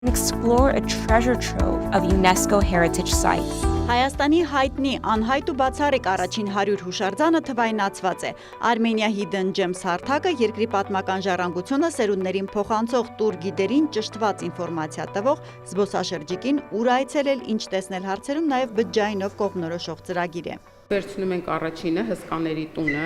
Explore a treasure trove of UNESCO heritage sites. Հայաստանի հայտնի անհայտ ու բացառիկ առաջին 100 հուշարձանը թվայնացված է։ Armenia Hidden Gems հարթակը երկրի պատմական ժառանգությունը սերունդներին փոխանցող տուր գիդերին ճշտված ինֆորմացիա տվող զբոսաշրջիկին ուր այցելել, ինչ տեսնել հարցերում նաև բջջայինով կողմնորոշող ծրագիր է։ Վերցնում ենք առաջինը հսկաների տունը,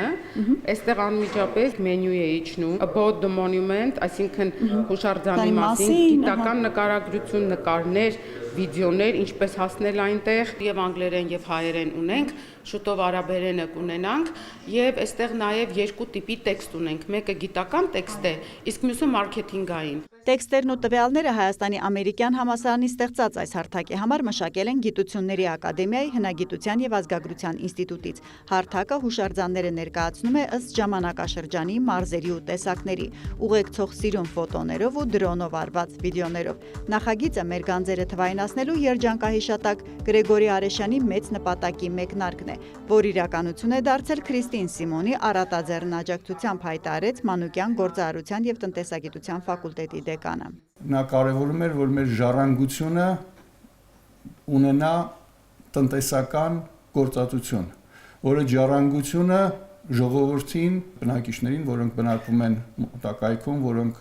այստեղ անմիջապես մենյու է իջնում about the monument, այսինքն հուշարձանի մասին, գիտական նկարագրություն, նկարներ, վիդեոներ, ինչպես հասնել այնտեղ, եւ անգլերեն եւ հայերեն ունենք, շուտով արաբերենը կունենանք, եւ այստեղ նաեւ երկու տիպի տեքստ ունենք, մեկը գիտական տեքստ է, իսկ մյուսը մարքեթինգային։ Տեքստերն ու տվյալները Հայաստանի ամերիկյան համալսարանի ստեղծած այս հարթակի համար մշակել են Գիտությունների ակադեմիայի հնագիտության եւ ազգագրության ինստիտուտից։ Հարթակը հուշարձանները ներկայացնում է ըստ ժամանակաշրջանի, մարզերի ու տեսակների, ուղեկցող սիրուն ֆոտոներով ու դրոնով արված վիդեոներով։ Նախագիծը մեր գանձերը թվայնացնելու երջանկահիշատակ Գրեգորի Արեշյանի մեծ նպատակի մեկնարկն է, որ իրականություն է դարձել Քրիստին Սիմոնի առատաձեռն աջակցությամբ հայտարարեց Մանուկյան գործարարության եւ տնտեսագիտության ֆակուլտետի դեկանը։ Նա կարևորում էր, որ մեր ժառանգությունը ունենա տնտեսական գործածություն, որը ժառանգությունը ժողովրդին, բնակիչներին, որոնք բնակվում են մոտակայքում, որոնք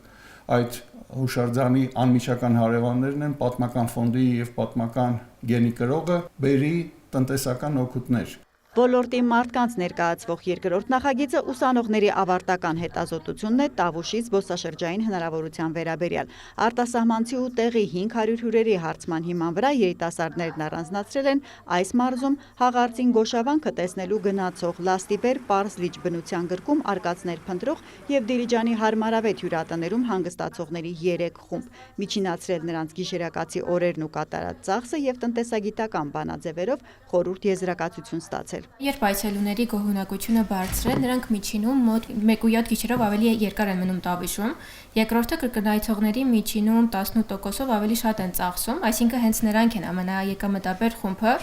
այդ հուշարձանի անմիջական հարևաններն են, պատմական ֆոնդի եւ պատմական գենի կրողը, բերի տնտեսական օգուտներ։ Ոլորտի մարդկանց ներկայացվող երկրորդ նախագիծը ուսանողների ավարտական հետազոտությունն է Տավուշի զբոսաշրջային հնարավորության վերաբերյալ։ Արտասահմանցի ու տեղի 500 հյուրերի հարցման հիման վրա երիտասարդներն առանձնացրել են այս մարզում հաղարծին գոշավանքը տեսնելու գնացող լաստիվեր պարզ լիճ բնության գրկում արկածներ փնտրող եւ Դիլիջանի հարմարավետ հյուրատներում հանգստացողների 3 խումբ, միջինացրել նրանց գիշերակացի օրերն ու կատարած ծախսը եւ տնտեսագիտական բանաձևերով խորհուրդ եզրակացություն ստացել։ Երբ այցելուների գոհունակությունը բարձր է, նրանք միջինում մոտ 1.7 գիշերով ավելի երկար են մնում Տավուշում, երկրորդը կրկնայցողների միջինում 18%-ով ավելի շատ են ծախսում, այսինքն հենց նրանք են ամենաեկամտաբեր խումբը,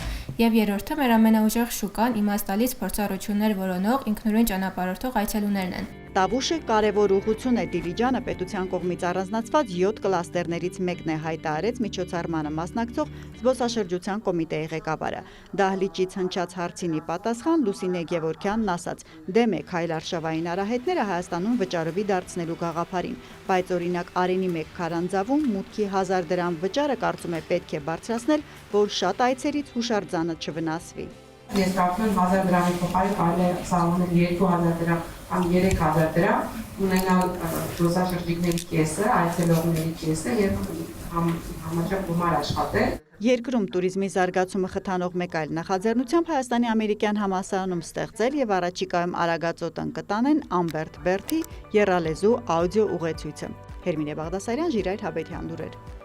եւ երրորդը մեր ամենաուժեղ շուկան իմաստ տալիս փորձառություններ որոնող ինքնուրույն ճանապարհորդող այցելուներն են։ Տավուշը կարևոր ուղղություն է Դիլիջանը պետության կողմից առանձնացված 7 կլաստերներից մեկն է հայտարարեց միջոցառմանը մասնակցող զբոսաշրջության կոմիտեի ղեկավարը։ Դահլիճից հնչած հարցինի պատասխան Լուսինե Գևորգյանն ասաց. «Դեմ է քայլարշավային արահետները Հայաստանում վճարովի դարձնելու գաղափարին, բայց օրինակ Արենի 1 քարանձավում մուտքի 1000 դրամ վճարը կարծում է պետք է բարձրացնել, որ շատ այցերից հուշարձանը չվնասվի»։ Ես կարծում եմ 1000 դրամի փոխարեն կարելի է սահմանել 2000 դրամ կամ 3000 դրամ, ունենալ զբոսաշրջիկների կեսը, այցելողների կեսը եւ համաչափ գումար աշխատել։ Երկրում туриզմի զարգացումը խթանող մեկ այլ նախաձեռնությամբ Հայաստանի ամերիկյան համալսարանում ստեղծել եւ առաջիկայում արագածոտն կտանեն Ամբերտ Բերթի եռալեզու աուդիո ուղեցույցը։ Հերմինե Բաղդասարյան, Ժիրայր Հավետյան լուրեր։